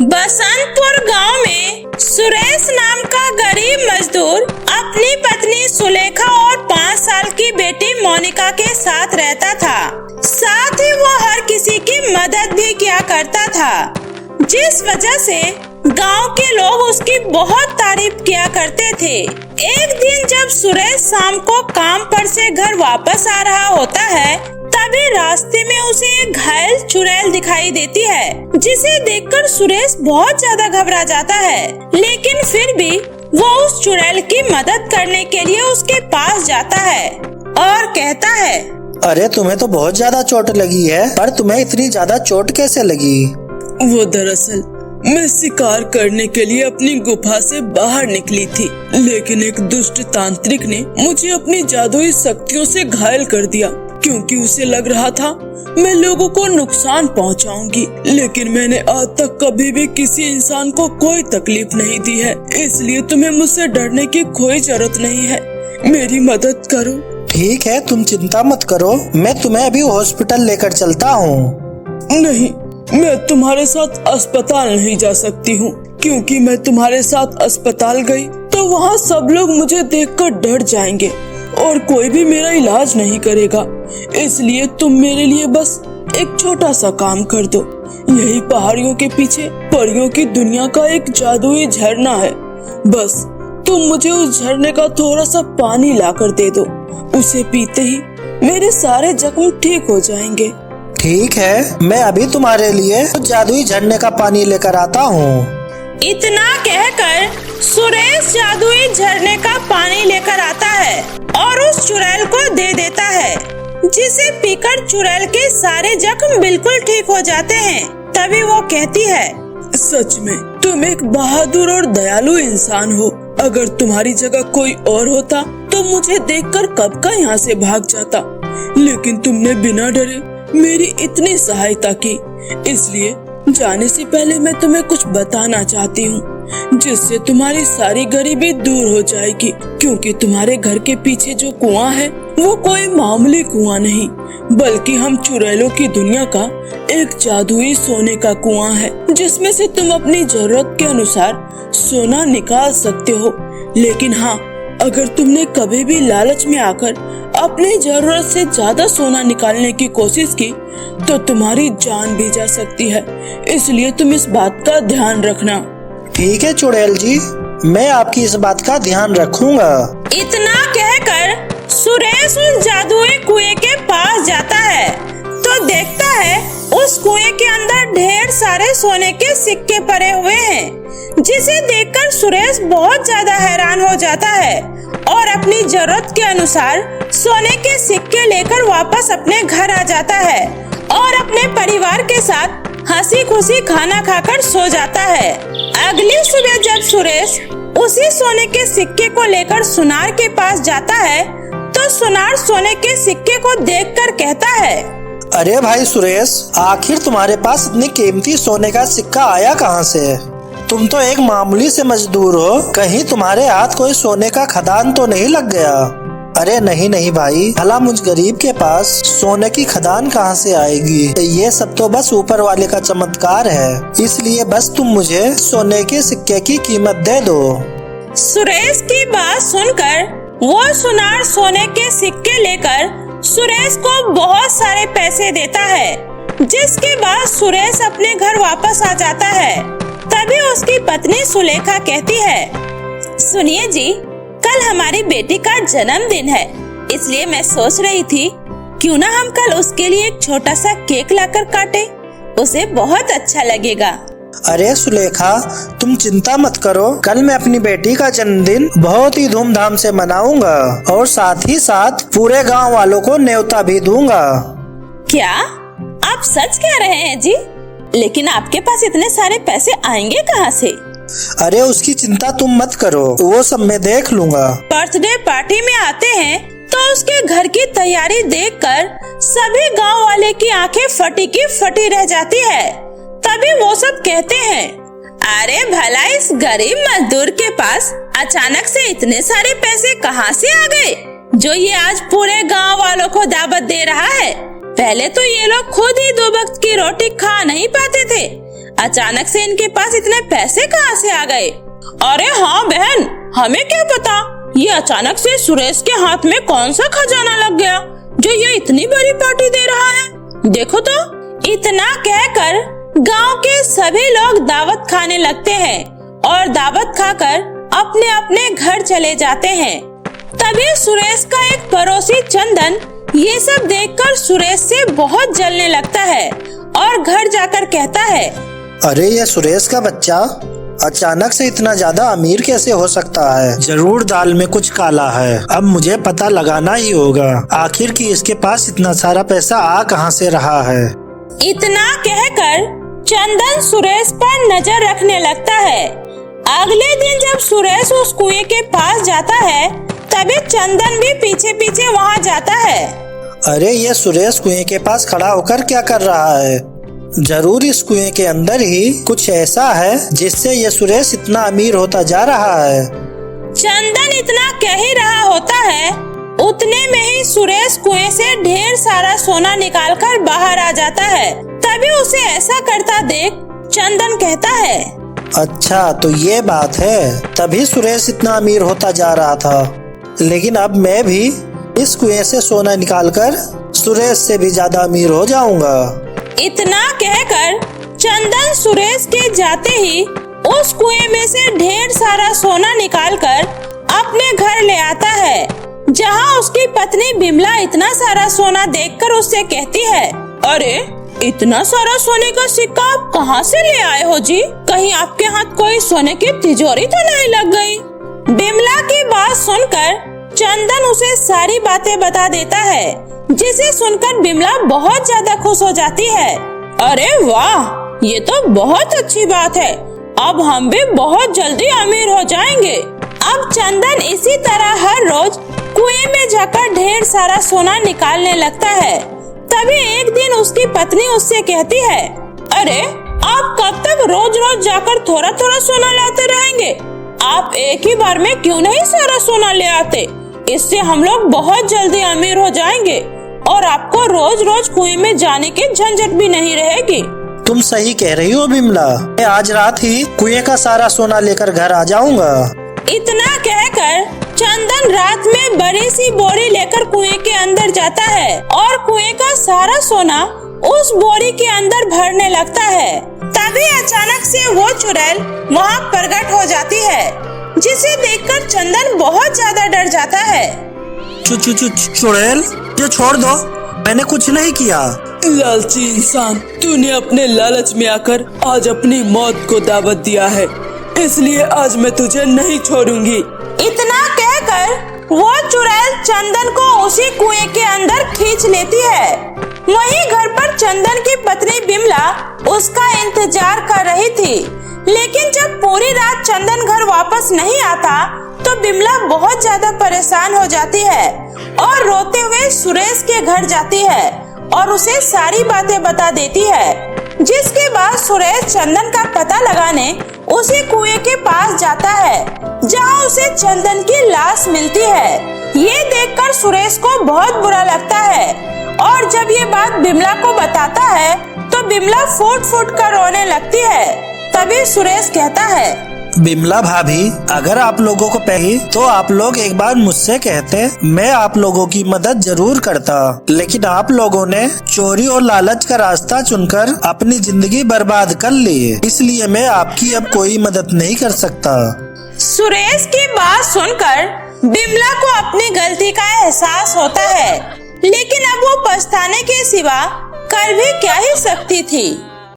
बसंतपुर गांव में सुरेश नाम का गरीब मजदूर अपनी पत्नी सुलेखा और 5 साल की बेटी मोनिका के साथ रहता था। साथ ही वो हर किसी की मदद भी किया करता था, जिस वजह से गांव के लोग उसकी बहुत तारीफ किया करते थे। एक दिन जब सुरेश शाम को काम पर से घर वापस आ रहा होता है, तभी रास्ते में उसे एक घायल चुड़ैल दिखाई देती है, जिसे देखकर सुरेश बहुत ज्यादा घबरा जाता है। लेकिन फिर भी वो उस चुड़ैल की मदद करने के लिए उसके पास जाता है और कहता है, अरे तुम्हें तो बहुत ज्यादा चोट लगी है, पर तुम्हें इतनी ज्यादा चोट कैसे लगी? वो दरअसल मैं शिकार करने के लिए अपनी गुफा से बाहर निकली थी, लेकिन एक दुष्ट तांत्रिक ने मुझे अपनी जादुई शक्तियों से घायल कर दिया, क्योंकि उसे लग रहा था मैं लोगों को नुकसान पहुंचाऊंगी। लेकिन मैंने आज तक कभी भी किसी इंसान को कोई तकलीफ नहीं दी है, इसलिए तुम्हें मुझसे डरने की कोई जरूरत नहीं है। मेरी मदद करो। ठीक है, तुम चिंता मत करो, मैं तुम्हें अभी हॉस्पिटल लेकर चलता हूँ। नहीं, मैं तुम्हारे साथ अस्पताल नहीं जा सकती हूँ, क्योंकि मैं तुम्हारे साथ अस्पताल गई तो वहाँ सब लोग मुझे देखकर डर जाएंगे और कोई भी मेरा इलाज नहीं करेगा। इसलिए तुम मेरे लिए बस एक छोटा सा काम कर दो। यही पहाड़ियों के पीछे परियों की दुनिया का एक जादुई झरना है, बस तुम मुझे उस झरने का थोड़ा सा पानी लाकर दे दो। उसे पीते ही मेरे सारे जख्म ठीक हो जाएंगे। ठीक है, मैं अभी तुम्हारे लिए जादुई झरने का पानी लेकर आता हूँ। इतना कहकर सुरेश जादुई झरने का पानी लेकर आता है और उस चुड़ैल को दे देता है, जिसे पीकर चुड़ैल के सारे जख्म बिल्कुल ठीक हो जाते हैं। तभी वो कहती है, सच में तुम एक बहादुर और दयालु इंसान हो। अगर तुम्हारी जगह कोई और होता तो मुझे देखकर कब का यहाँ से भाग जाता, लेकिन तुमने बिना डरे मेरी इतनी सहायता की। इसलिए जाने से पहले मैं तुम्हें कुछ बताना चाहती हूँ, जिससे तुम्हारी सारी गरीबी दूर हो जाएगी। क्योंकि तुम्हारे घर के पीछे जो कुआं है वो कोई मामूली कुआं नहीं, बल्कि हम चुड़ैलों की दुनिया का एक जादुई सोने का कुआं है, जिसमें से तुम अपनी जरूरत के अनुसार सोना निकाल सकते हो। लेकिन हाँ, अगर तुमने कभी भी लालच में आकर अपनी जरूरत से ज्यादा सोना निकालने की कोशिश की तो तुम्हारी जान भी जा सकती है। इसलिए तुम इस बात का ध्यान रखना। ठीक है चुड़ैल जी, मैं आपकी इस बात का ध्यान रखूंगा। इतना कहकर सुरेश उस जादुई कुएं के पास जाता है तो देखता है उस कुएं के अंदर ढेर सारे सोने के सिक्के पड़े हुए हैं, जिसे देखकर सुरेश बहुत ज्यादा हैरान हो जाता है और अपनी जरूरत के अनुसार सोने के सिक्के लेकर वापस अपने घर आ जाता है और अपने परिवार के साथ हंसी खुशी खाना खाकर सो जाता है। अगली सुबह जब सुरेश उसी सोने के सिक्के को लेकर सुनार के पास जाता है तो सुनार सोने के सिक्के को देखकर कहता है, अरे भाई सुरेश, आखिर तुम्हारे पास इतनी कीमती सोने का सिक्का आया कहाँ से? तुम तो एक मामूली से मजदूर हो, कहीं तुम्हारे हाथ कोई सोने का खदान तो नहीं लग गया? अरे नहीं नहीं भाई, भला मुझ गरीब के पास सोने की खदान कहाँ से आएगी? ये सब तो बस ऊपर वाले का चमत्कार है, इसलिए बस तुम मुझे सोने के सिक्के की कीमत दे दो। सुरेश की बात सुनकर वो सुनार सोने के सिक्के लेकर सुरेश को बहुत सारे पैसे देता है, जिसके बाद सुरेश अपने घर वापस आ जाता है। तभी उसकी पत्नी सुलेखा कहती है, सुनिए जी, कल हमारी बेटी का जन्मदिन है, इसलिए मैं सोच रही थी क्यों ना हम कल उसके लिए एक छोटा सा केक लाकर काटे, उसे बहुत अच्छा लगेगा। अरे सुलेखा, तुम चिंता मत करो, कल मैं अपनी बेटी का जन्मदिन बहुत ही धूमधाम से मनाऊंगा और साथ ही साथ पूरे गांव वालों को न्योता भी दूंगा। क्या आप सच कह रहे हैं जी? लेकिन आपके पास इतने सारे पैसे आएंगे कहाँ से? अरे उसकी चिंता तुम मत करो, वो सब मैं देख लूंगा। बर्थडे पार्टी में आते हैं तो उसके घर की तैयारी देखकर सभी गांव वाले की आंखें फटी की फटी रह जाती है। तभी वो सब कहते हैं, अरे भला इस गरीब मजदूर के पास अचानक से इतने सारे पैसे कहाँ से आ गए, जो ये आज पूरे गांव वालों को दावत दे रहा है। पहले तो ये लोग खुद ही 2 वक्त की रोटी खा नहीं पाते थे, अचानक से इनके पास इतने पैसे कहाँ से आ गए? अरे हाँ बहन, हमें क्या पता ये अचानक से सुरेश के हाथ में कौन सा खजाना लग गया जो ये इतनी बड़ी पार्टी दे रहा है। देखो तो। इतना कहकर गांव के सभी लोग दावत खाने लगते हैं और दावत खाकर अपने अपने घर चले जाते हैं। तभी सुरेश का एक पड़ोसी चंदन ये सब देखकर सुरेश से बहुत जलने लगता है और घर जाकर कहता है, अरे ये सुरेश का बच्चा अचानक से इतना ज्यादा अमीर कैसे हो सकता है? जरूर दाल में कुछ काला है। अब मुझे पता लगाना ही होगा आखिर कि इसके पास इतना सारा पैसा आ कहां से रहा है। इतना कहकर चंदन सुरेश पर नजर रखने लगता है। अगले दिन जब सुरेश उस कुएं के पास जाता है तभी चंदन भी पीछे पीछे वहां जाता है। अरे ये सुरेश कुएं के पास खड़ा होकर क्या कर रहा है? जरूर इस कुएं के अंदर ही कुछ ऐसा है जिससे ये सुरेश इतना अमीर होता जा रहा है। चंदन इतना कह ही रहा होता है उतने में ही सुरेश कुएं से ढेर सारा सोना निकालकर बाहर आ जाता है। तभी उसे ऐसा करता देख चंदन कहता है, अच्छा तो ये बात है, तभी सुरेश इतना अमीर होता जा रहा था। लेकिन अब मैं भी इस कुएं से सोना निकालकर सुरेश से भी ज्यादा अमीर हो जाऊंगा। इतना कहकर चंदन सुरेश के जाते ही उस कुएं में से ढेर सारा सोना निकालकर अपने घर ले आता है, जहां उसकी पत्नी बिमला इतना सारा सोना देखकर उससे कहती है, अरे इतना सारा सोने का सिक्का आप कहां से ले आए हो जी? कहीं आपके हाथ कोई सोने की तिजोरी तो नहीं लग गई? बिमला की बात सुनकर चंदन उसे सारी बातें बता देता है, जिसे सुनकर बिमला बहुत ज्यादा खुश हो जाती है। अरे वाह, ये तो बहुत अच्छी बात है, अब हम भी बहुत जल्दी अमीर हो जाएंगे। अब चंदन इसी तरह हर रोज कुएं में जाकर ढेर सारा सोना निकालने लगता है। तभी एक दिन उसकी पत्नी उससे कहती है, अरे आप कब तक रोज रोज जाकर थोड़ा थोड़ा सोना लाते रहेंगे? आप एक ही बार में क्यों नहीं सारा सोना ले आते? इससे हम लोग बहुत जल्दी अमीर हो जाएंगे और आपको रोज रोज कुएं में जाने की झंझट भी नहीं रहेगी। तुम सही कह रही हो बिमला, मैं आज रात ही कुएं का सारा सोना लेकर घर आ जाऊंगा। इतना कहकर चंदन रात में बड़ी सी बोरी लेकर कुएं के अंदर जाता है और कुएं का सारा सोना उस बोरी के अंदर भरने लगता है। तभी अचानक से वो चुड़ैल वहाँ प्रकट हो जाती है, जिसे देखकर चंदन बहुत ज्यादा डर जाता है। चुड़ैल, ये छोड़ दो, मैंने कुछ नहीं किया। लालची इंसान, तूने अपने लालच में आकर आज अपनी मौत को दावत दिया है, इसलिए आज मैं तुझे नहीं छोड़ूंगी। इतना कहकर वो चुड़ैल चंदन को उसी कुएं के अंदर खींच लेती है। वहीं घर पर चंदन की पत्नी बिमला उसका इंतजार कर रही थी, लेकिन जब पूरी रात चंदन घर वापस नहीं आता तो बिमला बहुत ज्यादा परेशान हो जाती है और रोते हुए सुरेश के घर जाती है और उसे सारी बातें बता देती है। जिसके बाद सुरेश चंदन का पता लगाने उसी कुएं के पास जाता है, जहां उसे चंदन की लाश मिलती है। ये देखकर सुरेश को बहुत बुरा लगता है और जब ये बात बिमला को बताता है तो बिमला फूट फूट कर रोने लगती है। तभी सुरेश कहता है, बिमला भाभी, अगर आप लोगों को पहले तो आप लोग एक बार मुझसे कहते, मैं आप लोगों की मदद जरूर करता, लेकिन आप लोगों ने चोरी और लालच का रास्ता चुनकर अपनी जिंदगी बर्बाद कर ली, इसलिए मैं आपकी अब कोई मदद नहीं कर सकता। सुरेश की बात सुनकर बिमला को अपनी गलती का एहसास होता है, लेकिन अब वो पछताने के सिवा कर भी क्या ही सकती थी।